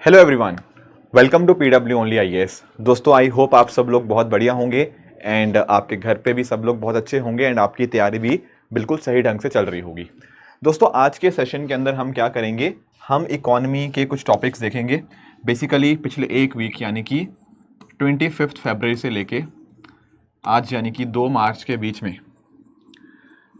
Hello everyone, welcome to PW only IAS. दोस्तों, I hope आप सब लोग बहुत बढ़िया होंगे एंड आपके घर पे भी सब लोग बहुत अच्छे होंगे एंड आपकी तैयारी भी बिल्कुल सही ढंग से चल रही होगी। दोस्तों, आज के सेशन के अंदर हम क्या करेंगे, हम इकोनॉमी के कुछ टॉपिक्स देखेंगे। बेसिकली पिछले एक वीक यानी कि 25 फरवरी से लेके आज यानी कि 2 मार्च के बीच में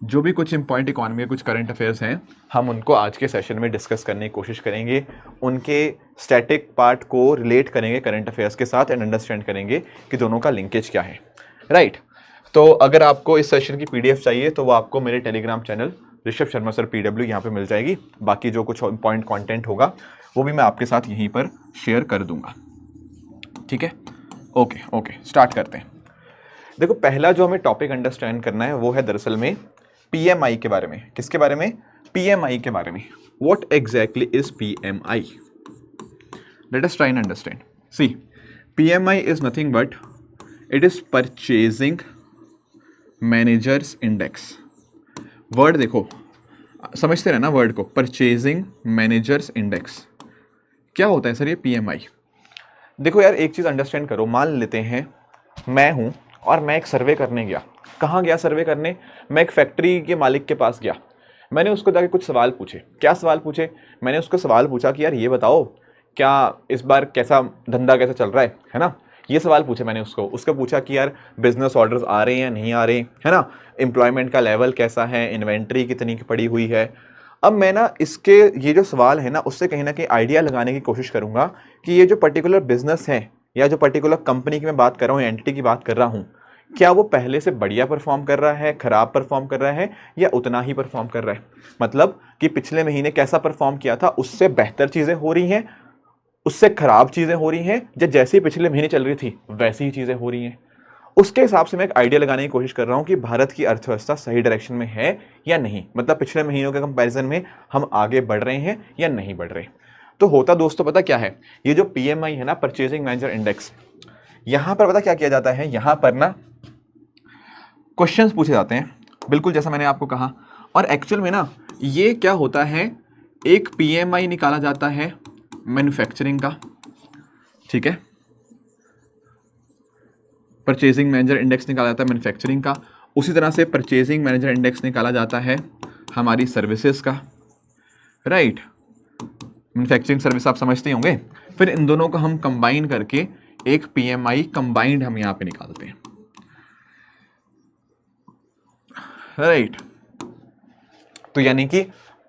जो भी कुछ इम्पॉर्टेंट इकोनॉमी के कुछ करंट अफेयर्स हैं, हम उनको आज के सेशन में डिस्कस करने की कोशिश करेंगे। उनके स्टैटिक पार्ट को रिलेट करेंगे करंट अफेयर्स के साथ एंड अंडरस्टैंड करेंगे कि दोनों का लिंकेज क्या है। राइट। तो अगर आपको इस सेशन की पीडीएफ चाहिए तो वो आपको मेरे Telegram channel Rishabh Sharma sir PW यहाँ पे मिल जाएगी। बाकी जो कुछ इम्पॉर्टेंट कॉन्टेंट होगा वो भी मैं आपके साथ यहीं पर शेयर कर दूंगा। ठीक है, ओके स्टार्ट करते हैं। देखो, पहला जो हमें टॉपिक अंडरस्टैंड करना है वो है दरअसल में पीएमआई के बारे में। किसके बारे में? पीएमआई के बारे में। What exactly is PMI? Let us try and understand. See, PMI is nothing but it is purchasing managers index. Word देखो, समझते रहना वर्ड को, परचेजिंग मैनेजर्स इंडेक्स। क्या होता है सर ये पीएमआई? देखो यार, एक चीज अंडरस्टैंड करो। मान लेते हैं मैं हूं और मैं एक सर्वे करने गया। कहाँ गया सर्वे करने? मैं एक फैक्ट्री के मालिक के पास गया। मैंने उसको जाके कुछ सवाल पूछे। क्या सवाल पूछे? मैंने उसको सवाल पूछा कि यार ये बताओ, क्या इस बार कैसा धंधा कैसा चल रहा है ना? ये सवाल पूछे मैंने उसको पूछा कि यार बिजनेस ऑर्डर्स आ रहे हैं या नहीं आ रहे, है ना? एम्प्लॉयमेंट का लेवल कैसा है, इन्वेंट्री कितनी की पड़ी हुई है। अब मैं ना इसके ये जो सवाल है ना उससे कहीं ना कहीं आइडिया लगाने की कोशिश करूंगा कि ये जो पर्टिकुलर बिजनेस है या जो पर्टिकुलर कंपनी की मैं बात कर रहा हूँ, एंटिटी की बात कर रहा हूँ, क्या वो पहले से बढ़िया परफॉर्म कर रहा है, खराब परफॉर्म कर रहा है या उतना ही परफॉर्म कर रहा है। मतलब कि पिछले महीने कैसा परफॉर्म किया था, उससे बेहतर चीजें हो रही हैं, उससे खराब चीजें हो रही हैं, या जैसी पिछले महीने चल रही थी वैसी ही चीजें हो रही हैं। उसके हिसाब से मैं एक आइडिया लगाने की कोशिश कर रहा हूं कि भारत की अर्थव्यवस्था सही डायरेक्शन में है या नहीं। मतलब पिछले महीनों के कंपैरिजन में हम आगे बढ़ रहे हैं या नहीं बढ़ रहे। तो होता दोस्तों पता क्या है, ये जो पीएमआई है ना, परचेजिंग मैनेजर इंडेक्स, यहां पर पता क्या किया जाता है, यहां पर ना क्वेश्चंस पूछे जाते हैं, बिल्कुल जैसा मैंने आपको कहा। और एक्चुअल में ना ये क्या होता है, एक पीएमआई निकाला जाता है मैन्युफैक्चरिंग का, ठीक है, परचेजिंग मैनेजर इंडेक्स निकाला जाता है मैन्युफैक्चरिंग का। उसी तरह से परचेजिंग मैनेजर इंडेक्स निकाला जाता है हमारी सर्विसेज का। राइट, मैन्युफैक्चरिंग सर्विस आप समझते होंगे। फिर इन दोनों को हम कंबाइन करके एक पीएमआई कंबाइंड हम यहां पे निकालते हैं। राइट, तो यानी कि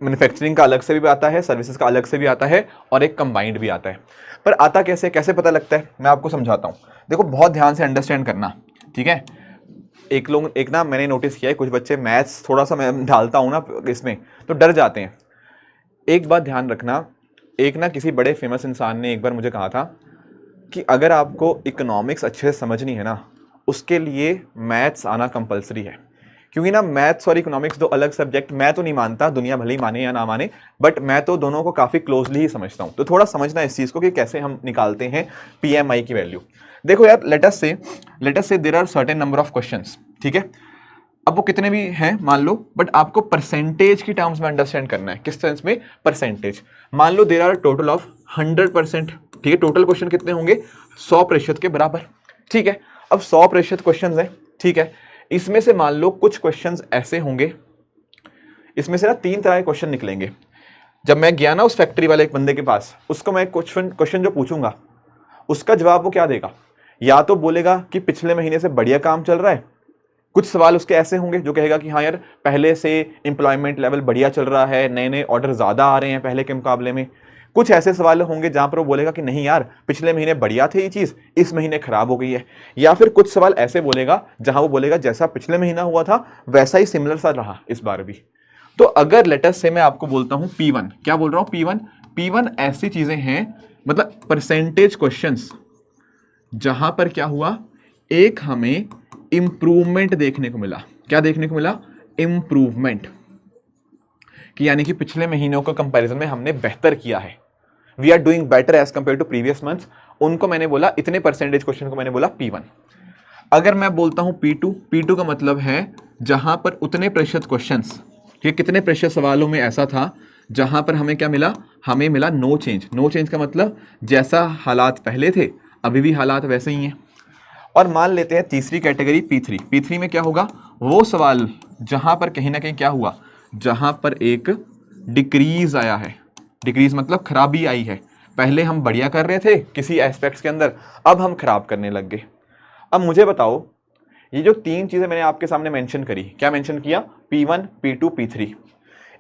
मैन्युफैक्चरिंग का अलग से भी आता है, सर्विसेज का अलग से भी आता है और एक कंबाइंड भी आता है। पर आता कैसे, कैसे पता लगता है, मैं आपको समझाता हूं। देखो, बहुत ध्यान से अंडरस्टैंड करना, ठीक है। एक ना मैंने नोटिस किया है, कुछ बच्चे मैथ्स थोड़ा सा मैं ढालता हूं ना इसमें तो डर जाते हैं। एक बात ध्यान रखना, एक ना किसी बड़े फेमस इंसान ने एक बार मुझे कहा था कि अगर आपको इकोनॉमिक्स अच्छे से समझनी है ना, उसके लिए मैथ्स आना कंपलसरी है। क्योंकि ना मैथ्स और इकोनॉमिक्स दो अलग सब्जेक्ट, मैं तो नहीं मानता, दुनिया भले ही माने या ना माने, बट मैं तो दोनों को काफी क्लोजली ही समझता हूं। तो थोड़ा समझना इस चीज को कि कैसे हम निकालते हैं पीएमआई की वैल्यू। देखो यार, let us say there are certain number of questions, ठीक है। अब वो कितने भी हैं मान लो, बट आपको परसेंटेज की टर्म्स में अंडरस्टैंड करना है। किस सेंस में? परसेंटेज। मान लो देयर आर टोटल ऑफ 100%, ठीक है। टोटल क्वेश्चन कितने होंगे? 100% के बराबर, ठीक है। अब 100% क्वेश्चन है, ठीक है। इसमें से मान लो कुछ क्वेश्चंस ऐसे होंगे, इसमें से ना 3 तरह के क्वेश्चन निकलेंगे। जब मैं गया ना उस फैक्ट्री वाले एक बंदे के पास, उसको मैं क्वेश्चन जो पूछूंगा उसका जवाब वो क्या देगा? या तो बोलेगा कि पिछले महीने से बढ़िया काम चल रहा है। कुछ सवाल उसके ऐसे होंगे जो कहेगा कि हाँ यार, पहले से एम्प्लॉयमेंट लेवल बढ़िया चल रहा है, नए नए ऑर्डर ज्यादा आ रहे हैं पहले के मुकाबले में। कुछ ऐसे सवाल होंगे जहां पर वो बोलेगा कि नहीं यार, पिछले महीने बढ़िया थे ये चीज, इस महीने खराब हो गई है। या फिर कुछ सवाल ऐसे बोलेगा जहां वो बोलेगा जैसा पिछले महीना हुआ था वैसा ही सिमिलर सा रहा इस बार भी। तो अगर लेटेस्ट से मैं आपको बोलता हूं P1, क्या बोल रहा हूं? P1 ऐसी चीजें हैं, मतलब परसेंटेज क्वेश्चंस, जहां पर क्या हुआ, एक हमें इंप्रूवमेंट देखने को मिला। क्या देखने को मिला? इंप्रूवमेंट, कि यानी कि पिछले महीनों के कंपैरिजन में हमने बेहतर किया है। We are doing better as compared to previous months. उनको मैंने बोला, इतने परसेंटेज क्वेश्चन को मैंने बोला P1। अगर मैं बोलता हूं P2 का मतलब है जहां पर उतने प्रतिशत क्वेश्चंस, ये कितने प्रतिशत सवालों में ऐसा था जहां पर हमें क्या मिला, हमें मिला नो चेंज। नो चेंज का मतलब जैसा हालात पहले थे अभी भी हालात वैसे ही हैं। और मान लेते हैं तीसरी कैटेगरी P3। P3 में क्या होगा, वो सवाल जहां पर कहीं ना कहीं क्या हुआ, जहां पर एक डिक्रीज आया है। डिक्रीज मतलब खराबी आई है। पहले हम बढ़िया कर रहे थे किसी एस्पेक्ट्स के अंदर, अब हम खराब करने लग गए। अब मुझे बताओ, ये जो तीन चीजें मैंने आपके सामने मेंशन करी, क्या मेंशन किया, P1 P2 P3,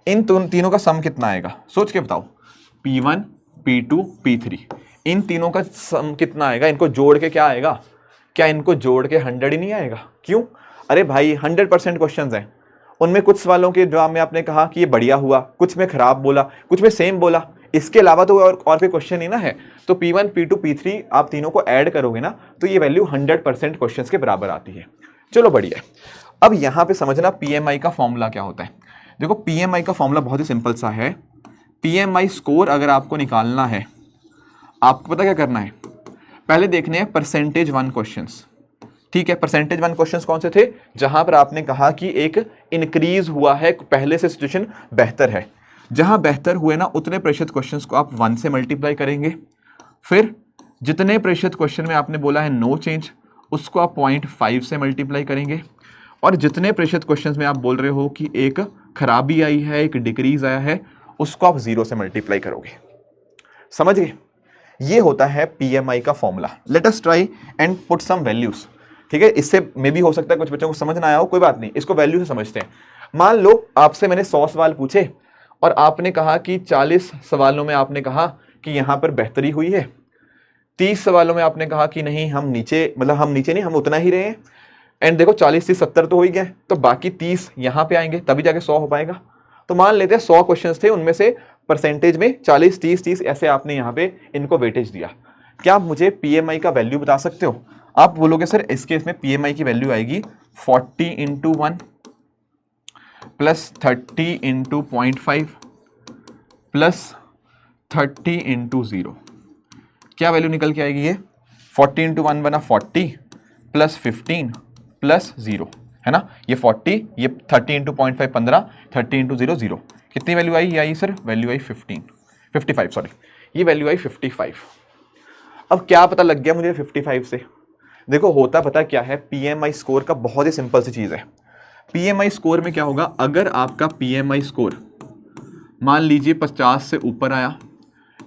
इन तीनों का सम कितना आएगा, सोच के बताओ। P1 P2 P3, इन तीनों का सम कितना आएगा, इनको जोड़ के क्या आएगा, क्या इनको जोड़ के 100 ही नहीं आएगा? क्यों? अरे भाई 100% क्वेश्चंस हैं, उनमें कुछ सवालों के जवाब में आपने कहा कि ये बढ़िया हुआ, कुछ में खराब बोला, कुछ में सेम बोला, इसके अलावा तो और कोई क्वेश्चन ही ना है। तो P1 P2 P3 आप तीनों को ऐड करोगे ना तो ये वैल्यू 100% क्वेश्चंस के बराबर आती है। चलो बढ़िया। अब यहां पे समझना PMI का फॉर्मूला क्या होता है। देखो PMI का फॉर्मूला बहुत ही सिंपल सा है। PMI स्कोर अगर आपको निकालना है, आपको पता क्या करना है, पहले देखने हैं परसेंटेज वन क्वेश्चंस। ठीक है, परसेंटेज वन क्वेश्चंस कौन से थे, जहां पर आपने कहा कि एक इंक्रीज हुआ है, पहले से सिचुएशन बेहतर है। जहां बेहतर हुए ना उतने प्रतिशत क्वेश्चंस को आप 1 से मल्टीप्लाई करेंगे। फिर जितने प्रतिशत क्वेश्चन में आपने बोला है नो चेंज, उसको आप 0.5 से मल्टीप्लाई करेंगे। और जितने प्रतिशत क्वेश्चंस में आप बोल रहे हो कि एक खराबी आई है, एक डिक्रीज आया है, उसको आप 0 से मल्टीप्लाई करोगे। समझ गए? ये होता है PMI का formula. Let us try and put some values. ठीक है, इससे मे भी हो सकता है कुछ बच्चों को समझ ना आया हो, कोई बात नहीं, इसको वैल्यू से समझते हैं। मान लो आपसे मैंने 100 सवाल पूछे और आपने कहा कि 40 सवालों में आपने कहा कि यहां पर बेहतरी हुई है, 30 सवालों में आपने कहा कि नहीं हम नीचे, मतलब हम नीचे नहीं, हम उतना ही रहे हैं। एंड देखो 40 30 70 तो हो ही गए, तो बाकी 30 यहां पे आएंगे तभी जाके 100 हो पाएगा। तो मान लेते हैं 100 क्वेश्चंस थे, उनमें से परसेंटेज में 40 30 30 ऐसे आपने यहाँ पे इनको वेटेज दिया। क्या आप मुझे PMI का वैल्यू बता सकते हो? आप बोलोगे सर इस केस में PMI की वैल्यू आएगी 40 into 1 plus 30 into 0.5 plus 30 into 0। क्या वैल्यू निकल के आएगी ये? 40 इंटू 1 बना 40 प्लस 15 प्लस 0, है ना? ये 40, ये 30 इंटू 0.5 15, 30 इंटू 0 0। कितनी वैल्यू आई? ये आई सर वैल्यू आई 55 सॉरी, ये वैल्यू आई 55। अब क्या पता लग गया मुझे 55 से? देखो होता पता क्या है, PMI स्कोर का बहुत ही सिंपल सी चीज है। PMI स्कोर में क्या होगा, अगर आपका PMI स्कोर मान लीजिए 50 से ऊपर आया,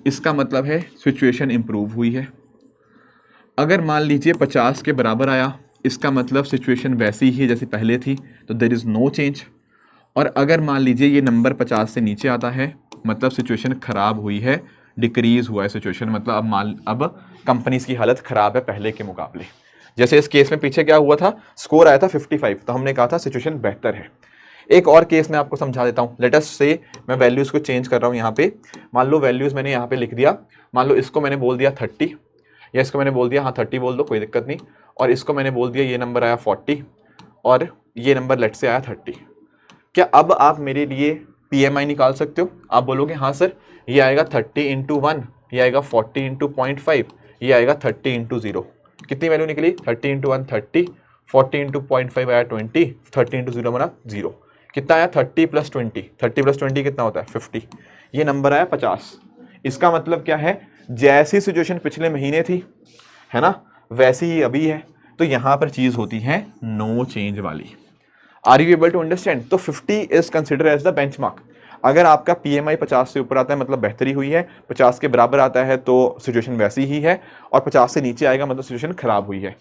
इसका मतलब है सिचुएशन इंप्रूव हुई है। अगर मान लीजिए 50 के बराबर आया, इसका मतलब सिचुएशन वैसी ही है जैसी पहले थी, तो देयर इज नो चेंज। और अगर मान लीजिए ये नंबर 50 से नीचे आता है, मतलब सिचुएशन खराब हुई है, डिक्रीज हुआ है सिचुएशन, मतलब अब कंपनीज की हालत खराब है पहले के मुकाबले। जैसे इस केस में पीछे क्या हुआ था, स्कोर आया था 55, तो हमने कहा था सिचुएशन बेहतर है। एक और केस मैं आपको समझा देता हूँ। लेट अस से मैं वैल्यूज को चेंज कर रहा हूँ यहाँ पे। मान लो वैल्यूज मैंने यहाँ पे लिख दिया, मान लो इसको मैंने बोल दिया 30, या इसको मैंने बोल दिया, हाँ 30 बोल दो कोई दिक्कत नहीं, और इसको मैंने बोल दिया ये नंबर आया 40 और ये नंबर लेट से आया 30। क्या अब आप मेरे लिए PMI निकाल सकते हो? आप बोलोगे हाँ सर, ये आएगा 30 इंटू 1, ये आएगा 40 इंटू 0.5, ये आएगा 30 इंटू 0। कितनी वैल्यू निकली? 30 इंटू 1 30, 40 इंटू 0.5 आया 20, 30 इंटू 0 बना 0। कितना आया? 30 प्लस 20, 30 प्लस 20 कितना होता है? 50। ये नंबर आया 50। इसका मतलब क्या है, जैसी सिचुएशन पिछले महीने थी, है ना, वैसी ही अभी है। तो यहां पर चीज होती है नो चेंज वाली। Are you able to understand? तो 50 is consider as the benchmark. अगर आपका PMI 50 से ऊपर आता है मतलब बेहतरी हुई है, 50 के बराबर आता है तो सिचुएशन वैसी ही है, और 50 से नीचे आएगा मतलब सिचुएशन खराब हुई है।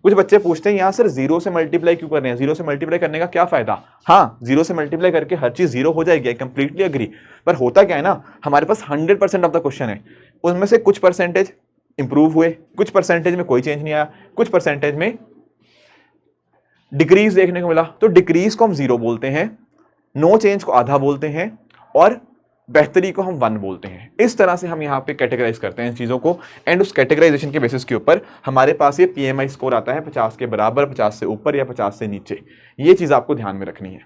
कुछ बच्चे पूछते हैं यहाँ सर 0 से मल्टीप्लाई क्यों कर रहे हैं, 0 से मल्टीप्लाई करने का क्या फायदा? हाँ, 0 से मल्टीप्लाई करके हर चीज 0 हो जाएगी, आई कंप्लीटली अग्री। पर होता क्या है ना, हमारे पास 100% ऑफ द क्वेश्चन है, उनमें से कुछ परसेंटेज इंप्रूव हुए, कुछ परसेंटेज में कोई चेंज नहीं आया, कुछ परसेंटेज में डिक्रीज देखने को मिला। तो डिक्रीज को हम 0 बोलते हैं, नो चेंज को आधा बोलते हैं, और बेहतरी को हम 1 बोलते हैं। इस तरह से हम यहाँ पे कैटेगराइज करते हैं इन चीजों को, एंड उस कैटेगराइजेशन के बेसिस के ऊपर हमारे पास ये PMI स्कोर आता है 50 के बराबर, 50 से ऊपर या 50 से नीचे। ये चीज आपको ध्यान में रखनी है।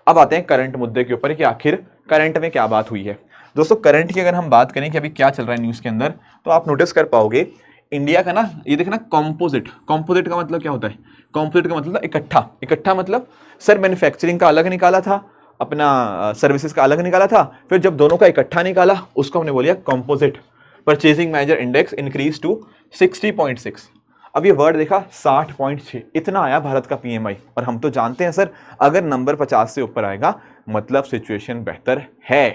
अब आते हैं करंट मुद्दे के ऊपर कि आखिर करंट में क्या बात हुई है। दोस्तों करंट की अगर हम बात करें कि अभी क्या चल रहा है न्यूज के अंदर, तो आप नोटिस कर पाओगे इंडिया का ना, ये देखना कॉम्पोजिट, कॉम्पोजिट का मतलब क्या होता है? कॉम्पोजिट का मतलब इकट्ठा, इकट्ठा मतलब सर मैन्युफैक्चरिंग का अलग निकाला था अपना सर्विसेज का अलग निकाला था, फिर जब दोनों का इकट्ठा निकाला उसको हमने बोलिया composite purchasing manager index increase to 60.6। अब ये वर्ड देखा 60.6, इतना आया भारत का पीएमआई। और हम तो जानते हैं सर, अगर नंबर 50 से ऊपर आएगा मतलब सिचुएशन बेहतर है।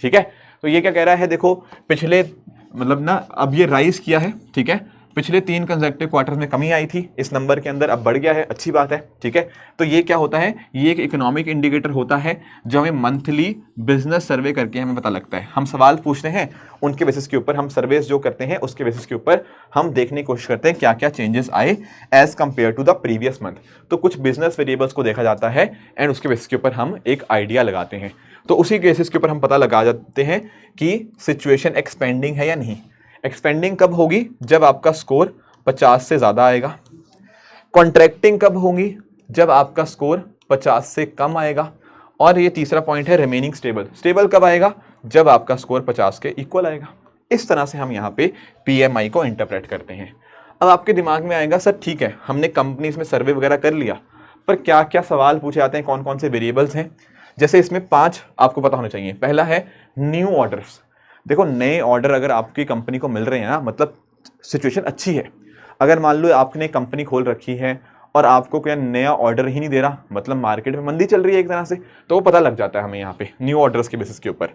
ठीक है, तो ये क्या कह रहा है, देखो पिछले मतलब ना अब ये राइज किया है, ठीक है, पिछले 3 कंसेक्टिव क्वार्टर में कमी आई थी इस नंबर के अंदर, अब बढ़ गया है, अच्छी बात है। ठीक है, तो ये क्या होता है, ये एक इकोनॉमिक इंडिकेटर होता है जो हमें मंथली बिजनेस सर्वे करके हमें पता लगता है। हम सवाल पूछते हैं, उनके बेसिस के ऊपर हम सर्वेस जो करते हैं उसके बेसिस के ऊपर हम देखने की कोशिश करते हैं क्या क्या चेंजेस आए as compared to the previous month. तो कुछ बिजनेस वेरिएबल्स को देखा जाता है एंड उसके बेसिस के ऊपर हम एक आइडिया लगाते हैं। तो उसी बेसिस के ऊपर हम पता लगा जाते हैं कि सिचुएशन एक्सपेंडिंग है या नहीं। एक्सपेंडिंग कब होगी, जब आपका स्कोर 50 से ज्यादा आएगा। कॉन्ट्रैक्टिंग कब होगी, जब आपका स्कोर 50 से कम आएगा। और ये तीसरा पॉइंट है रिमेनिंग स्टेबल। स्टेबल कब आएगा, जब आपका स्कोर 50 के इक्वल आएगा। इस तरह से हम यहाँ पे पीएमआई को इंटरप्रेट करते हैं। अब आपके दिमाग में आएगा सर ठीक है, हमने कंपनीज में सर्वे वगैरह कर लिया, पर क्या क्या सवाल पूछे जाते हैं, कौन कौन से वेरिएबल्स हैं। जैसे इसमें 5 आपको पता होने चाहिए। पहला है न्यू ऑर्डर्स। देखो नए ऑर्डर अगर आपकी कंपनी को मिल रहे हैं ना, मतलब सिचुएशन अच्छी है। अगर मान लो आपने कंपनी खोल रखी है और आपको कोई नया ऑर्डर ही नहीं दे रहा, मतलब मार्केट में मंदी चल रही है एक तरह से, तो वो पता लग जाता है हमें यहाँ पे न्यू ऑर्डर्स के बेसिस के ऊपर।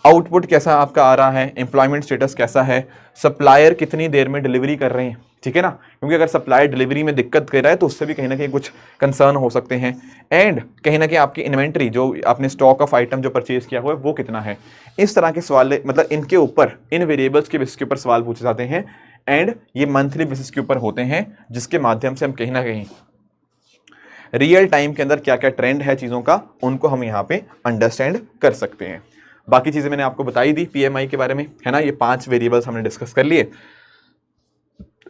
आउटपुट कैसा आपका आ रहा है, एम्प्लॉयमेंट स्टेटस कैसा है, सप्लायर कितनी देर में डिलीवरी कर रहे हैं, ठीक है ना, क्योंकि अगर सप्लायर डिलीवरी में दिक्कत कर रहा है तो उससे भी कहीं ना कहीं कुछ कंसर्न हो सकते हैं। एंड कहीं ना कहीं आपकी इन्वेंट्री, जो आपने स्टॉक ऑफ आइटम जो परचेज किया हुआ है वो कितना है। इस तरह के सवाल, मतलब इनके ऊपर, इन वेरिएबल्स के बेसिस के ऊपर सवाल पूछे जाते हैं एंड ये मंथली बेसिस के ऊपर होते हैं, जिसके माध्यम से हम कहीं ना कहीं रियल टाइम के अंदर क्या क्या ट्रेंड है चीजों का, उनको हम यहाँ पे अंडरस्टैंड कर सकते हैं। बाकी चीजें मैंने आपको बताई दी पीएमआई के बारे में, है ना। ये 5 वेरिएबल्स हमने डिस्कस कर लिए,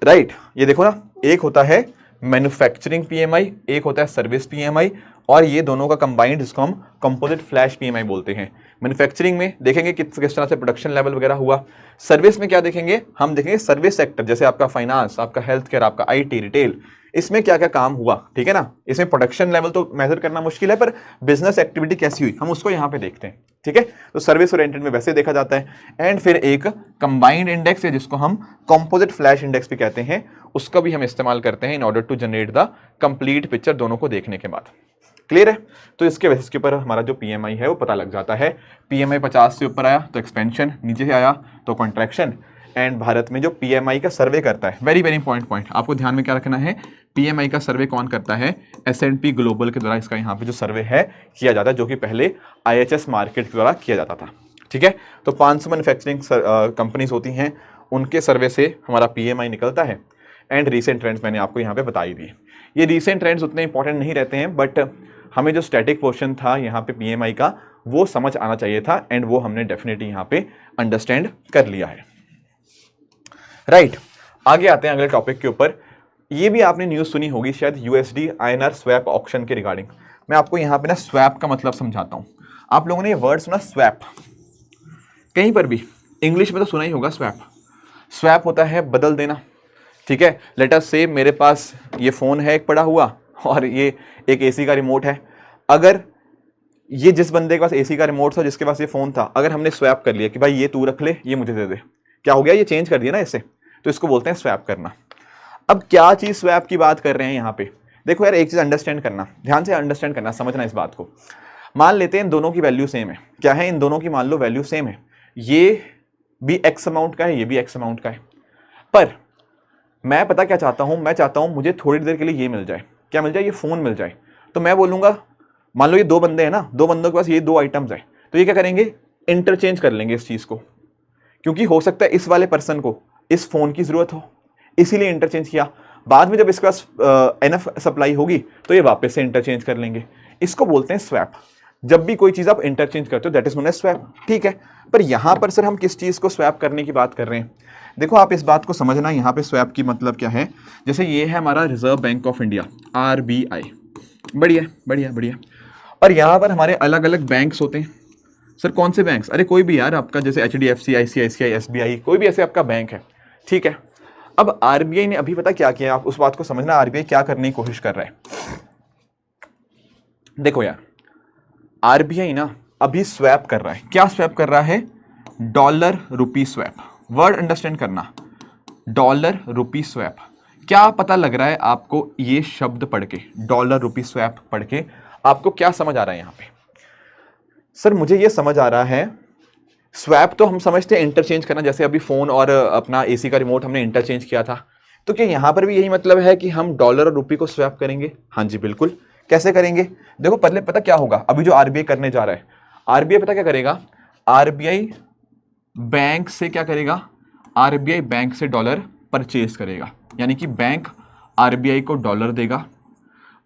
राइट। ये देखो ना, एक होता है मैन्युफैक्चरिंग पीएमआई, एक होता है सर्विस पीएमआई, और ये दोनों का कंबाइंड जिसको हम कंपोजिट फ्लैश पीएमआई बोलते हैं। मैन्युफैक्चरिंग में देखेंगे किस तरह से प्रोडक्शन लेवल वगैरह हुआ। सर्विस में क्या देखेंगे, हम देखेंगे सर्विस सेक्टर, जैसे आपका फाइनेंस, आपका हेल्थ केयर, आपका आईटी, रिटेल, इसमें क्या क्या काम हुआ, ठीक है ना। इसमें प्रोडक्शन लेवल तो मेजर करना मुश्किल है, पर बिजनेस एक्टिविटी कैसी हुई हम उसको यहाँ पे देखते हैं, ठीक है। तो सर्विस ओरिएंटेड में वैसे देखा जाता है। एंड फिर एक कंबाइंड इंडेक्स है जिसको हम कंपोजिट फ्लैश इंडेक्स भी कहते हैं, उसका भी हम इस्तेमाल करते हैं in order to generate the complete picture दोनों को देखने के बाद। क्लियर है। तो इसके बेसिस के ऊपर हमारा जो पीएमआई है वो पता लग जाता है। पीएमआई 50 से ऊपर आया तो एक्सपेंशन, नीचे से आया तो कॉन्ट्रैक्शन। एंड भारत में जो पीएमआई का सर्वे करता है, वेरी वेरी इंपॉर्टेंट पॉइंट, आपको ध्यान में क्या रखना है, पीएमआई का सर्वे कौन करता है, S&P ग्लोबल के द्वारा इसका यहाँ पे जो सर्वे है किया जाता है, जो कि पहले IHS मार्केट के द्वारा किया जाता था, ठीक है। तो 500 मैन्युफैक्चरिंग कंपनीज होती हैं, उनके सर्वे से हमारा पीएमआई निकलता है। एंड रीसेंट ट्रेंड्स मैंने आपको यहाँ पे बता ही दिए। ये रीसेंट ट्रेंड्स उतने इंपॉर्टेंट नहीं रहते हैं, बट हमें जो स्टैटिक पोर्शन था यहाँ पे पीएमआई का वो समझ आना चाहिए था, एंड वो हमने डेफिनेटली यहाँ पे अंडरस्टैंड कर लिया है, राइट। आगे आते हैं अगले टॉपिक के ऊपर। ये भी आपने न्यूज़ सुनी होगी शायद, USD INR स्वैप ऑक्शन के रिगार्डिंग। मैं आपको यहाँ पे ना स्वैप का मतलब समझाता हूँ। आप लोगों ने ये वर्ड सुना स्वैप, कहीं पर भी इंग्लिश में तो सुना ही होगा स्वैप। स्वैप होता है बदल देना, ठीक है। लेट अस से मेरे पास ये फ़ोन है एक पड़ा हुआ, और ये एक एसी का रिमोट है। अगर ये जिस बंदे के पास एसी का रिमोट था, जिसके पास ये फ़ोन था, अगर हमने स्वैप कर लिया कि भाई ये तू रख ले, ये मुझे दे दे, क्या हो गया, ये चेंज कर दिया ना इससे, तो इसको बोलते हैं स्वैप करना। अब क्या चीज़ स्वैप की बात कर रहे हैं यहाँ पे, देखो यार एक चीज़ अंडरस्टैंड करना, ध्यान से अंडरस्टैंड करना, समझना इस बात को। मान लेते हैं इन दोनों की वैल्यू सेम है, क्या है, इन दोनों की मान लो वैल्यू सेम है, ये भी एक्स अमाउंट का है, ये भी एक्स अमाउंट का है, पर मैं पता क्या चाहता हूं, मैं चाहता हूं मुझे थोड़ी देर के लिए ये मिल जाए, क्या मिल जाए, ये फोन मिल जाए। तो मैं बोलूंगा, मान लो ये 2 बंदे हैं ना, 2 बंदों के पास ये 2 आइटम्स है, तो ये क्या करेंगे, इंटरचेंज कर लेंगे इस चीज को, क्योंकि हो सकता है इस वाले पर्सन को इस फोन की जरूरत हो, इसीलिए इंटरचेंज किया। बाद में जब इसके पास एनफ सप्लाई होगी तो ये वापस से इंटरचेंज कर लेंगे। इसको बोलते हैं स्वैप। जब भी कोई चीज आप इंटरचेंज करते हो that is known as swap, ठीक है। पर यहां पर सर हम किस चीज को स्वैप करने की बात कर रहे हैं, देखो आप इस बात को समझना, यहाँ पे स्वैप की मतलब क्या है। जैसे ये है हमारा reserve bank of India, RBI, बढ़िया बढ़िया बढ़िया, और यहाँ पर हमारे अलग अलग बैंक्स होते हैं। सर कौन से बैंक्स, अरे कोई भी यार, आपका जैसे HDFC, ICICI, SBI, कोई भी ऐसे आपका बैंक है, ठीक है। अब RBI ने अभी पता क्या किया, आप उस बात को समझना, RBI क्या करने की कोशिश कर रहा है। देखो यार, आरबीआई ना अभी स्वैप कर रहा है। क्या स्वैप कर रहा है? Dollar rupee swap. Word understand करना, डॉलर रुपी स्वैप। क्या पता लग रहा है आपको ये शब्द पढ़ के, डॉलर रुपी स्वैप पढ़ के आपको क्या समझ आ रहा है यहां पे? सर मुझे ये समझ आ रहा है, स्वैप तो हम समझते हैं इंटरचेंज करना, जैसे अभी फोन और अपना एसी का रिमोट हमने इंटरचेंज किया था। तो क्या यहां पर भी यही मतलब है कि हम डॉलर और रुपी को स्वैप करेंगे? हाँ जी बिल्कुल। कैसे करेंगे? देखो पहले पता क्या होगा, अभी जो आरबीआई करने जा रहा है, आरबीआई पता क्या करेगा? आरबीआई बैंक से क्या करेगा? आरबीआई बैंक से डॉलर परचेज करेगा, यानी कि बैंक आरबीआई को डॉलर देगा,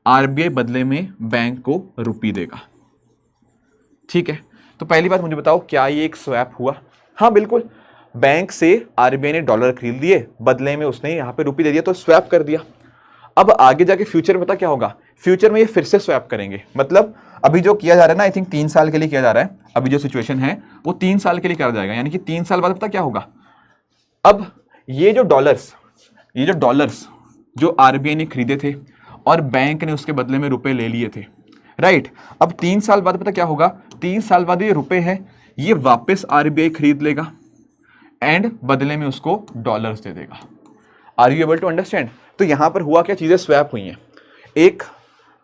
आरबीआई बदले में बैंक को रुपी देगा। ठीक है, तो पहली बात मुझे बताओ, क्या ये एक स्वैप हुआ? हाँ बिल्कुल। बैंक से आरबीआई ने डॉलर खरीद लिए, बदले में उसने यहां पे रुपी दे दिया, तो स्वैप कर दिया। अब आगे जाके फ्यूचर में पता क्या होगा? फ्यूचर में ये फिर से स्वैप करेंगे। मतलब अभी जो किया जा रहा है ना, आई थिंक 3 साल के लिए किया जा रहा है, अभी जो सिचुएशन है वो 3 साल के लिए किया जाएगा, यानी कि 3 साल बाद पता क्या होगा? अब ये जो डॉलर्स जो आरबीआई ने खरीदे थे और बैंक ने उसके बदले में रुपए ले लिए थे, राइट। अब 3 साल बाद पता क्या होगा? 3 साल बाद ये रुपए है, ये वापस आरबीआई खरीद लेगा एंड बदले में उसको डॉलर्स दे देगा। Are you able to understand? तो यहां पर हुआ क्या, चीजें स्वैप हुई हैं। एक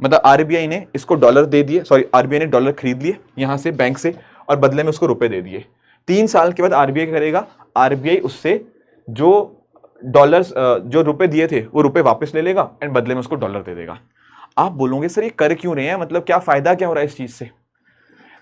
मतलब आरबीआई ने इसको डॉलर दे दिए, सॉरी आरबीआई ने डॉलर खरीद लिए यहां से बैंक से और बदले में उसको रुपए दे दिए। 3 साल के बाद आरबीआई क्या करेगा? आरबीआई उससे जो डॉलर्स जो रुपए दिए थे वो रुपए वापस ले लेगा एंड बदले में उसको डॉलर दे देगा। आप बोलोगे सर ये कर क्यों रहे हैं, मतलब क्या फायदा क्या हो रहा है इस चीज से?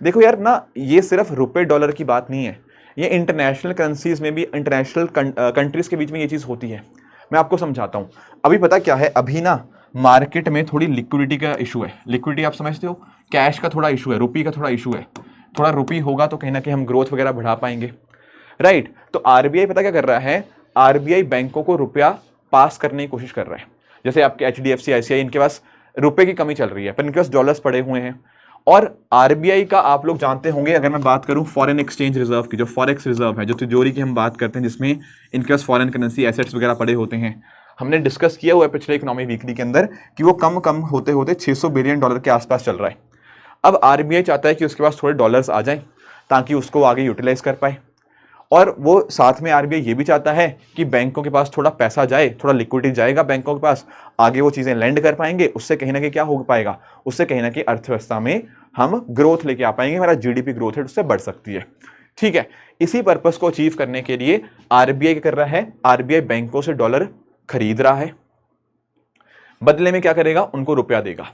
देखो यार ना, ये सिर्फ रुपए डॉलर की बात नहीं है, ये इंटरनेशनल करेंसीज में भी, इंटरनेशनल कंट्रीज के बीच में ये चीज होती है। मैं आपको समझाता हूं। अभी पता क्या है, अभी ना मार्केट में थोड़ी लिक्विडिटी का इशू है। लिक्विडिटी आप समझते हो, कैश का थोड़ा इशू है, रुपी का थोड़ा इशू है। थोड़ा रुपी होगा तो कहीं ना कहीं हम ग्रोथ वगैरह बढ़ा पाएंगे, राइट। तो आरबीआई पता क्या कर रहा है? आरबीआई बैंकों को रुपया पास करने की कोशिश कर रहा है। जैसे आपके एचडीएफसी, आईसीआई, इनके पास रुपए की कमी चल रही है पर इनके पास डॉलर्स पड़े हुए हैं। और आरबीआई का आप लोग जानते होंगे, अगर मैं बात करूं फॉरेन एक्सचेंज रिजर्व की, जो फॉरेक्स रिजर्व है, जो तिजोरी की हम बात करते हैं, जिसमें इनके पास फॉरेन करेंसी एसेट्स वगैरह पड़े होते हैं, हमने डिस्कस किया हुआ है पिछले इकोनॉमी वीकली के अंदर कि वो कम कम होते होते $600 बिलियन के आसपास चल रहा है। अब आरबीआई चाहता है कि उसके पास थोड़े डॉलर्स आ जाएं ताकि उसको आगे यूटिलाइज कर पाए, और वो साथ में आरबीआई ये भी चाहता है कि बैंकों के पास थोड़ा पैसा जाए, थोड़ा लिक्विडिटी जाएगा बैंकों के पास, आगे वो चीजें लैंड कर पाएंगे, उससे कहीं ना कहीं क्या हो पाएगा? उससे कहीं ना कहीं अर्थव्यवस्था में हम ग्रोथ लेके आ पाएंगे, हमारा जीडीपी ग्रोथ रेट उससे बढ़ सकती है। ठीक है, इसी पर्पस को अचीव करने के लिए आरबीआई क्या कर रहा है? आरबीआई बैंकों से डॉलर खरीद रहा है, बदले में क्या करेगा? उनको रुपया देगा।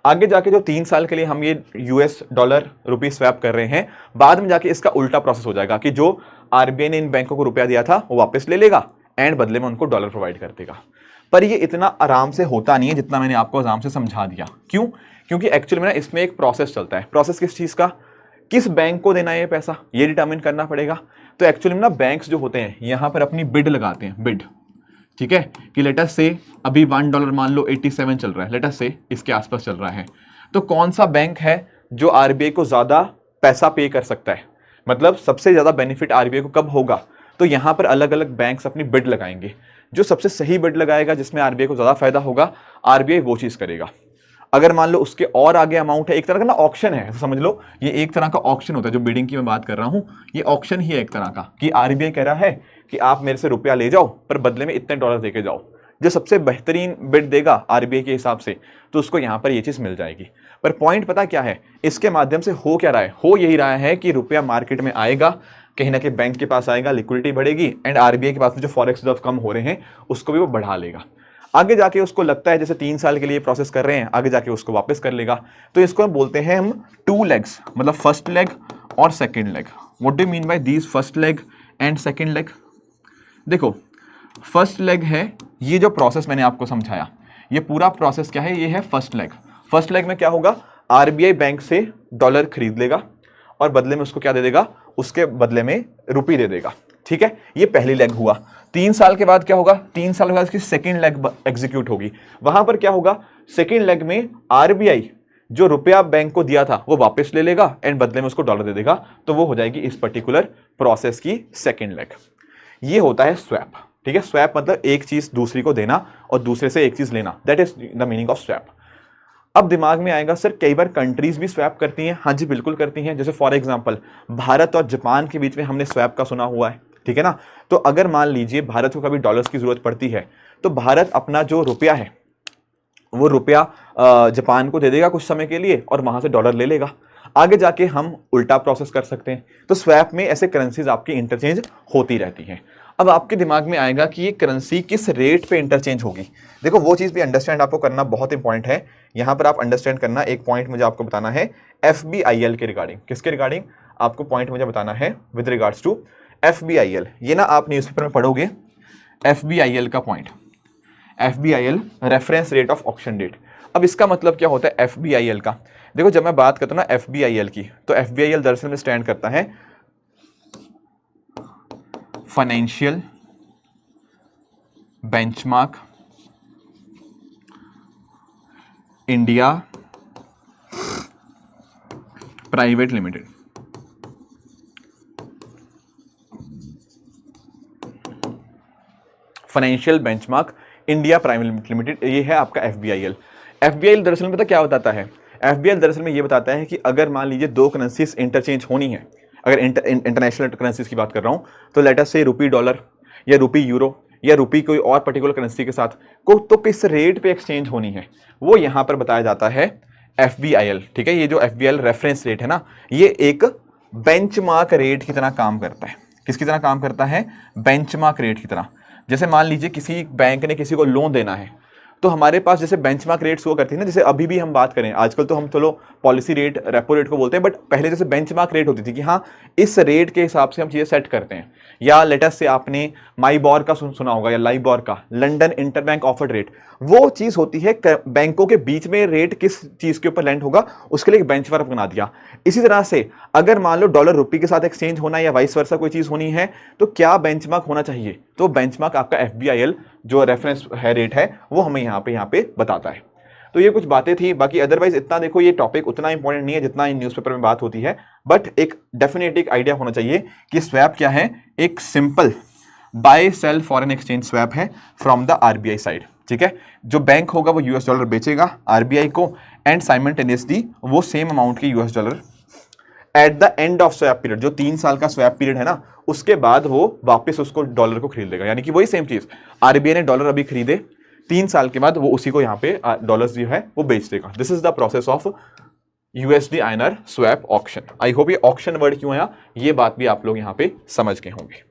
आगे जाके जो 3 साल के लिए हम ये यूएस डॉलर रुपी स्वैप कर रहे हैं, बाद में जाके इसका उल्टा प्रोसेस हो जाएगा कि जो आरबीआई ने इन बैंकों को रुपया दिया था वो वापस ले लेगा एंड बदले में उनको डॉलर प्रोवाइड कर देगा। पर ये इतना आराम से होता नहीं है जितना मैंने आपको आराम से समझा दिया। क्यों? क्योंकि एक्चुअली में ना इसमें एक प्रोसेस चलता है। प्रोसेस किस चीज का? किस बैंक को देना है ये पैसा, ये डिटरमिन करना पड़ेगा। तो एक्चुअली में ना बैंक्स जो होते हैं यहां पर अपनी बिड लगाते हैं, बिड। ठीक है, कि लेटस से अभी $1 मान लो 87 चल रहा है, लेटस से इसके आसपास चल रहा है, तो कौन सा बैंक है जो आरबीआई को ज्यादा पैसा पे कर सकता है, मतलब सबसे ज्यादा बेनिफिट आरबीआई को कब होगा? तो यहां पर अलग अलग बैंक्स अपनी बिड लगाएंगे, जो सबसे सही बिड लगाएगा, जिसमें आरबीआई को ज्यादा फायदा होगा, आरबीआई वो चीज करेगा। अगर मान लो उसके और आगे अमाउंट है, एक तरह का ना ऑक्शन है, समझ लो ये एक तरह का ऑक्शन होता है, जो बिडिंग की मैं बात कर रहा हूं, ये ऑक्शन ही है एक तरह का, कि आरबीआई कह रहा है कि आप मेरे से रुपया ले जाओ पर बदले में इतने डॉलर देके जाओ। जो सबसे बेहतरीन बिड देगा आरबीआई के हिसाब से, तो उसको यहां पर ये चीज मिल जाएगी। पर पॉइंट पता क्या है, इसके माध्यम से हो क्या रहा है? हो यही रहा है कि रुपया मार्केट में आएगा, कहीं ना कहीं बैंक के पास आएगा, लिक्विडिटी बढ़ेगी एंड आरबीआई के पास में जो फॉरेक्स रिजर्व कम हो रहे हैं उसको भी वो बढ़ा लेगा। आगे जाके उसको लगता है जैसे 3 साल के लिए प्रोसेस कर रहे हैं, आगे जाके उसको वापस कर लेगा। तो इसको हम बोलते हैं हम 2 लेग्स, मतलब फर्स्ट लेग और second leg. What do mean by these first leg and second leg? देखो फर्स्ट लेग है ये जो प्रोसेस मैंने आपको समझाया, ये पूरा प्रोसेस क्या है? ये है फर्स्ट लेग। फर्स्ट लेग में क्या होगा? आरबीआई बैंक से डॉलर खरीद लेगा और बदले में उसको क्या दे देगा? उसके बदले में रुपी दे देगा। ठीक है, ये पहली लेग हुआ। 3 साल के बाद क्या होगा? 3 साल के बाद इसकी सेकेंड लेग एग्जीक्यूट होगी। वहां पर क्या होगा? सेकेंड लेग में आरबीआई जो रुपया बैंक को दिया था वो वापस ले लेगा एंड बदले में उसको डॉलर दे देगा, तो वो हो जाएगी इस पर्टिकुलर प्रोसेस की सेकेंड लेग। ये होता है स्वैप। ठीक है, स्वैप मतलब एक चीज दूसरी को देना और दूसरे से एक चीज लेना, that is the meaning of swap. अब दिमाग में आएगा सर कई बार कंट्रीज भी स्वैप करती हैं। हाँ जी बिल्कुल करती हैं। जैसे फॉर एग्जांपल भारत और जापान के बीच में हमने स्वैप का सुना हुआ है, ठीक है ना। तो अगर मान लीजिए भारत को कभी डॉलर्स की जरूरत पड़ती है तो भारत अपना जो रुपया है वो रुपया जापान को दे देगा कुछ समय के लिए और वहां से डॉलर ले लेगा। आगे जाके हम उल्टा प्रोसेस कर सकते हैं। तो स्वैप में ऐसे करेंसीज आपकी इंटरचेंज होती रहती हैं। अब आपके दिमाग में आएगा कि ये करेंसी किस रेट पे इंटरचेंज होगी। देखो वो चीज़ भी अंडरस्टैंड आपको करना बहुत इंपॉर्टेंट है। यहाँ पर आप अंडरस्टैंड करना, एक पॉइंट मुझे आपको बताना है FBIL के रिगार्डिंग। किसके रिगार्डिंग आपको पॉइंट मुझे बताना है? With regards to FBIL। ये ना आप न्यूज़पेपर में पढ़ोगे FBIL का point, FBIL reference rate of auction date. अब इसका मतलब क्या होता है FBIL का? देखो जब मैं बात करता हूँ ना FBIL की, तो FBIL दरअसल में स्टैंड करता है financial benchmark India private limited. Financial benchmark India private limited, ये है आपका FBIL। FBIL दरअसल में पता क्या बताता है? FBIL दरअसल में ये बताता है कि अगर मान लीजिए दो करेंसीज इंटरचेंज होनी है, अगर इंटरनेशनल करेंसीज की बात कर रहा हूं, तो लेट अस से रुपी डॉलर या रुपी यूरो या रुपी कोई और पर्टिकुलर करेंसी के साथ को तो किस रेट पे एक्सचेंज होनी है, वो यहां पर बताया जाता है FBIL। ठीक है, ये जो FBIL रेफरेंस रेट है ना, ये एक बेंचमार्क रेट की तरह काम करता है। किसकी तरह काम करता है? बेंचमार्क रेट की तरह। जैसे मान लीजिए किसी बैंक ने किसी को लोन देना है, तो हमारे पास जैसे बेंचमार्क रेट्स हुआ करती है ना, जैसे अभी भी हम बात करें, आजकल तो हम चलो पॉलिसी रेट, रेपो रेट को बोलते हैं, बट पहले जैसे बेंचमार्क रेट होती थी कि हाँ इस रेट के हिसाब से हम चीजें सेट करते हैं। या लेटस से आपने माईबॉर का सुना होगा या लाइबॉर का, लंदन इंटरबैंक ऑफर्ड रेट। वो चीज होती है बैंकों के बीच में रेट किस चीज के ऊपर लैंड होगा, उसके लिए एक बेंचमार्क बना दिया। इसी तरह से अगर मान लो डॉलर रुपये के साथ एक्सचेंज होना या वाइस वर्सा कोई चीज होनी है, तो क्या बेंचमार्क होना चाहिए? तो बेंचमार्क आपका FBIL जो रेफरेंस है रेट है वो हमें यहाँ पे बताता है। तो ये कुछ बातें थी, बाकी अदरवाइज इतना देखो ये टॉपिक उतना इंपॉर्टेंट नहीं है जितना इन न्यूज़पेपर में बात होती है, बट एक डेफिनेट एक आइडिया होना चाहिए कि स्वैप क्या है। एक simple buy sell foreign exchange swap है फ्रॉम द RBI साइड। ठीक है, जो बैंक होगा वो US डॉलर बेचेगा RBI को, एंड साइमल्टेनियसली वो सेम अमाउंट के US dollar at the end of swap period, जो 3 साल का स्वैप पीरियड है ना, उसके बाद वो वापस उसको डॉलर को खरीद लेगा। यानी कि वही सेम चीज, RBI ने डॉलर अभी खरीदे, 3 साल के बाद वो उसी को यहाँ पे डॉलर्स जो है वो बेच देगा। This is the process of USD INR swap auction. I hope ये ऑक्शन वर्ड क्यों आया, ये बात भी आप लोग यहाँ पे समझ गए होंगे।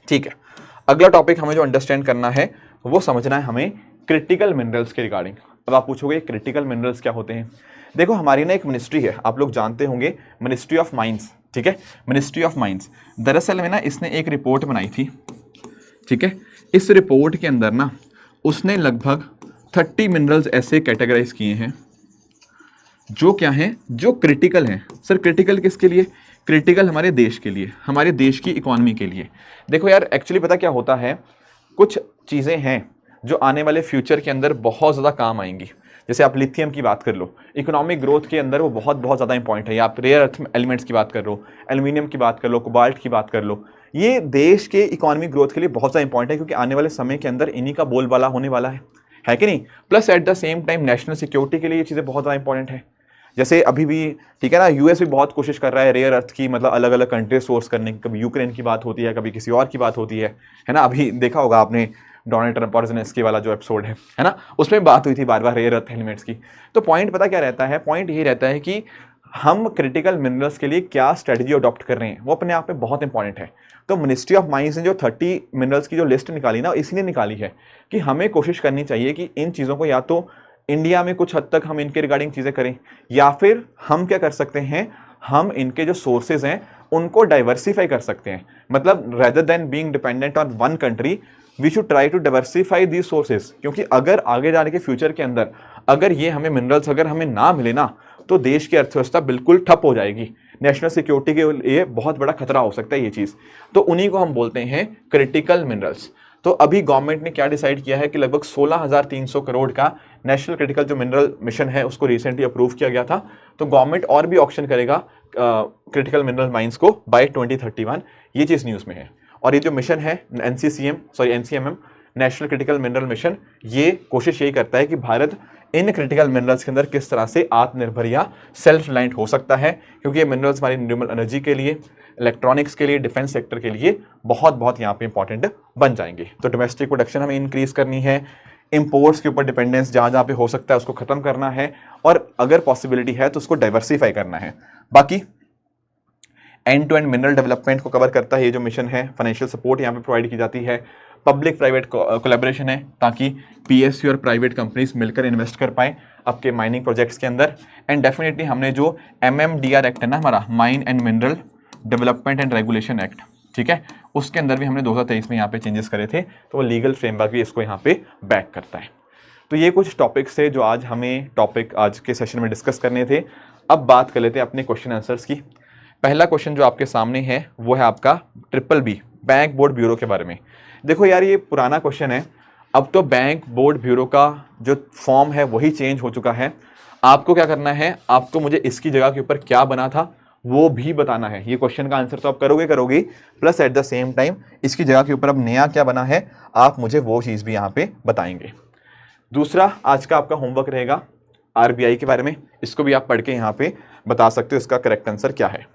ठीक है, अगला टॉपिक हमें जो अंडरस्टैंड करना है वो समझना है हमें क्रिटिकल मिनरल्स के रिगार्डिंग। अब आप पूछोगे क्रिटिकल मिनरल्स क्या होते हैं? देखो हमारी ना एक मिनिस्ट्री है, आप लोग जानते होंगे, मिनिस्ट्री ऑफ माइंस। ठीक है, मिनिस्ट्री ऑफ माइंस दरअसल में ना इसने एक रिपोर्ट बनाई थी। ठीक है, इस रिपोर्ट के अंदर ना उसने लगभग 30 मिनरल्स ऐसे कैटेगराइज किए हैं जो क्या हैं, जो क्रिटिकल हैं। सर क्रिटिकल किसके लिए? क्रिटिकल हमारे देश के लिए, हमारे देश की इकोनॉमी के लिए। देखो यार एक्चुअली पता क्या होता है, कुछ चीज़ें हैं जो आने वाले फ्यूचर के अंदर बहुत ज़्यादा काम आएंगी। जैसे आप लिथियम की बात कर लो, इकोनॉमिक ग्रोथ के अंदर वो बहुत ज़्यादा इंपॉर्टेंट है। या आप रेयर अर्थ एलिमेंट्स की बात कर लो, एल्यूमिनियम की बात कर लो, कोबाल्ट की बात कर लो, ये देश के इकोनॉमिक ग्रोथ के लिए बहुत ज़्यादा इंपॉर्टेंट है, क्योंकि आने वाले समय के अंदर इन्हीं का बोलबाला होने वाला है कि नहीं। Plus at the same time national security के लिए ये चीज़ें बहुत ज़्यादा इंपॉर्टेंट है। जैसे अभी भी ठीक है ना, US भी बहुत कोशिश कर रहा है रेयर अर्थ की, मतलब अलग अलग कंट्री सोर्स करने की। कभी यूक्रेन की बात होती है, कभी किसी और की बात होती है ना। अभी देखा होगा आपने डोनाल्ड ट्रंप और ज़ेलेंस्की वाला जो एपिसोड है ना, उसमें बात हुई थी बार बार रेयर अर्थ एलिमेंट्स की। तो पॉइंट पता क्या रहता है? पॉइंट ये रहता है कि हम क्रिटिकल मिनरल्स के लिए क्या स्ट्रेटजी अडॉप्ट कर रहे हैं, वो अपने आप में बहुत इंपॉर्टेंट है। तो मिनिस्ट्री ऑफ माइंस ने जो 30 मिनरल्स की जो लिस्ट निकाली ना, इसलिए निकाली है कि हमें कोशिश करनी चाहिए कि इन चीज़ों को या तो इंडिया में कुछ हद तक हम इनके रिगार्डिंग चीज़ें करें, या फिर हम क्या कर सकते हैं, हम इनके जो सोर्सेज हैं उनको डाइवर्सिफाई कर सकते हैं। मतलब rather than being dependent on one country, we should try to diversify these sources. क्योंकि अगर आगे जाने के फ्यूचर के अंदर अगर ये हमें मिनरल्स अगर हमें ना मिले ना, तो देश की अर्थव्यवस्था बिल्कुल ठप हो जाएगी। नेशनल सिक्योरिटी के लिए बहुत बड़ा खतरा हो सकता है ये चीज़। तो उन्हीं को हम बोलते हैं क्रिटिकल मिनरल्स। तो अभी गवर्नमेंट ने क्या डिसाइड किया है कि लगभग 16,300 करोड़ का नेशनल क्रिटिकल जो मिनरल मिशन है उसको रिसेंटली अप्रूव किया गया था। तो गवर्नमेंट और भी ऑक्शन करेगा क्रिटिकल मिनरल माइंस को बाय 2031, ये चीज़ न्यूज़ में है। और ये जो मिशन है NCMM national critical mineral mission, ये कोशिश यही करता है कि भारत इन क्रिटिकल मिनरल्स के अंदर किस तरह से आत्मनिर्भर या सेल्फ रिलायंट हो सकता है, क्योंकि ये मिनरल्स हमारी रिन्यूएबल एनर्जी के लिए, इलेक्ट्रॉनिक्स के लिए, डिफेंस सेक्टर के लिए बहुत बहुत यहाँ पे इंपॉर्टेंट बन जाएंगे। तो डोमेस्टिक प्रोडक्शन हमें इंक्रीज करनी है, इंपोर्ट्स के ऊपर डिपेंडेंस जहाँ जहाँ पे हो सकता है उसको खत्म करना है, और अगर पॉसिबिलिटी है तो उसको डाइवर्सिफाई करना है। बाकी end to end mineral development को कवर करता है ये जो मिशन है। फाइनेंशियल सपोर्ट यहाँ पे प्रोवाइड की जाती है, पब्लिक प्राइवेट कोलैबोरेशन है ताकि पीएसयू और प्राइवेट कंपनीज मिलकर इन्वेस्ट कर पाएँ आपके माइनिंग प्रोजेक्ट्स के अंदर। एंड डेफिनेटली हमने जो MMDR एक्ट है ना हमारा, mine and mineral development and regulation act, ठीक है, उसके अंदर भी हमने 2023 में यहाँ पे चेंजेस करे थे, तो वो लीगल फ्रेमवर्क भी इसको यहाँ पे बैक करता है। तो ये कुछ टॉपिक्स थे जो आज हमें आज के सेशन में डिस्कस करने थे। अब बात कर लेते हैं अपने क्वेश्चन आंसर्स की। पहला क्वेश्चन जो आपके सामने है वो है आपका BBB बैंक बोर्ड ब्यूरो के बारे में। देखो यार, ये पुराना क्वेश्चन है, अब तो बैंक बोर्ड ब्यूरो का जो फॉर्म है वही चेंज हो चुका है। आपको क्या करना है, आपको मुझे इसकी जगह के ऊपर क्या बना था वो भी बताना है। ये क्वेश्चन का आंसर तो आप करोगे, plus at the same time इसकी जगह के ऊपर अब नया क्या बना है आप मुझे वो चीज़ भी यहाँ पे बताएंगे। दूसरा आज का आपका होमवर्क रहेगा RBI के बारे में, इसको भी आप पढ़ के यहाँ पे बता सकते हो इसका करेक्ट आंसर क्या है।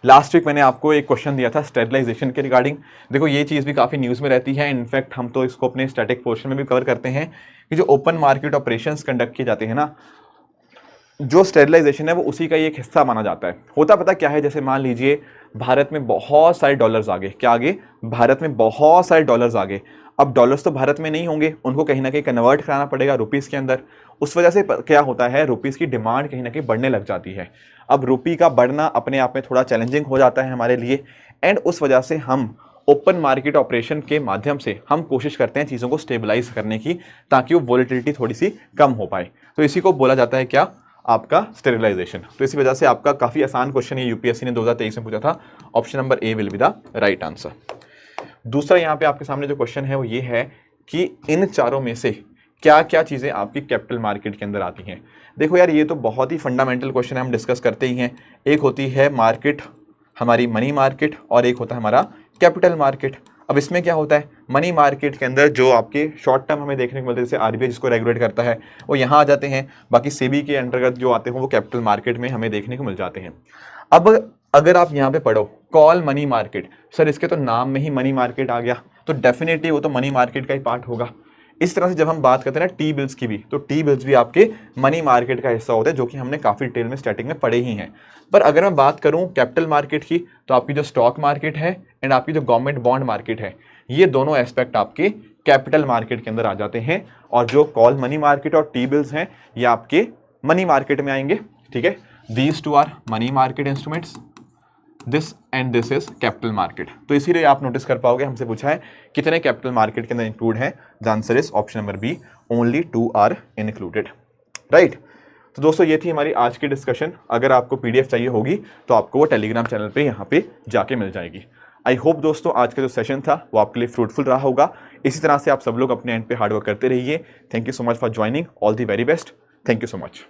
लास्ट वीक मैंने आपको एक क्वेश्चन दिया था स्टेरिलाइजेशन के रिगार्डिंग। देखो ये चीज़ भी काफ़ी न्यूज़ में रहती है, इनफैक्ट हम तो इसको अपने स्टैटिक पोर्शन में भी कवर करते हैं कि जो ओपन मार्केट ऑपरेशंस कंडक्ट किए जाते हैं ना, जो स्टेरिलाइजेशन है वो उसी का ही एक हिस्सा माना जाता है। होता पता क्या है, जैसे मान लीजिए भारत में बहुत सारे डॉलर्स आ गए, क्या आगे, भारत में बहुत सारे डॉलर्स आ गए। अब डॉलर्स तो भारत में नहीं होंगे, उनको कहीं ना कहीं कन्वर्ट कराना पड़ेगा रुपीज़ के अंदर। उस वजह से क्या होता है, रुपीज़ की डिमांड कहीं ना कहीं बढ़ने लग जाती है। अब रुपी का बढ़ना अपने आप में थोड़ा चैलेंजिंग हो जाता है हमारे लिए, एंड उस वजह से हम ओपन मार्केट ऑपरेशन के माध्यम से हम कोशिश करते हैं चीज़ों को स्टेबलाइज करने की, ताकि वो वॉलेटिलिटी थोड़ी सी कम हो पाए। तो इसी को बोला जाता है क्या, आपका स्टेरिलाइजेशन। तो इसी वजह से आपका काफ़ी आसान क्वेश्चन है, यूपीएससी ने 2023 में पूछा था। Option number A will be the right answer. दूसरा यहाँ पे आपके सामने जो क्वेश्चन है वो ये है कि इन चारों में से क्या क्या चीज़ें आपकी कैपिटल मार्केट के अंदर आती हैं। देखो यार, ये तो बहुत ही फंडामेंटल क्वेश्चन है, हम डिस्कस करते ही हैं। एक होती है मार्केट, हमारी मनी मार्केट, और एक होता है हमारा कैपिटल मार्केट। अब इसमें क्या होता है, मनी मार्केट के अंदर जो आपके शॉर्ट टर्म हमें देखने को मिलते हैं, जैसे RBI जिसको रेगुलेट करता है वो यहाँ आ जाते हैं। बाकी सेबी के अंतर्गत जो आते हैं वो कैपिटल मार्केट में हमें देखने को मिल जाते हैं। अब अगर आप यहाँ पे पढ़ो कॉल मनी मार्केट, सर इसके तो नाम में ही मनी मार्केट आ गया, तो डेफिनेटली वो तो मनी मार्केट का ही पार्ट होगा। इस तरह से जब हम बात करते हैं ना टी बिल्स की भी, तो टी बिल्स भी आपके मनी मार्केट का हिस्सा होते हैं, जो कि हमने काफ़ी डिटेल में स्टार्टिंग में पढ़े ही हैं। पर अगर मैं बात करूं कैपिटल मार्केट की, तो आपकी जो स्टॉक मार्केट है एंड आपकी जो गवर्नमेंट बॉन्ड मार्केट है, ये दोनों एस्पेक्ट आपके कैपिटल मार्केट के अंदर आ जाते हैं। और जो कॉल मनी मार्केट और टी बिल्स हैं ये आपके मनी मार्केट में आएंगे, ठीक है। These two are money market instruments, this and this is capital market. तो इसीलिए आप नोटिस कर पाओगे हमसे पूछा है कितने कैपिटल मार्केट के अंदर इंक्लूड है, the answer is option number B, only 2 are included, right. तो दोस्तों ये थी हमारी आज की डिस्कशन। अगर आपको PDF चाहिए होगी तो आपको वो टेलीग्राम चैनल पे यहाँ पे जाके मिल जाएगी। आई होप दोस्तों आज का जो सेशन था वो आपके लिए फ्रूटफुल रहा होगा। इसी तरह से आप सब लोग अपने एंड पे हार्डवर्क करते रहिए। Thank you so much for joining, all the very best, thank you so much.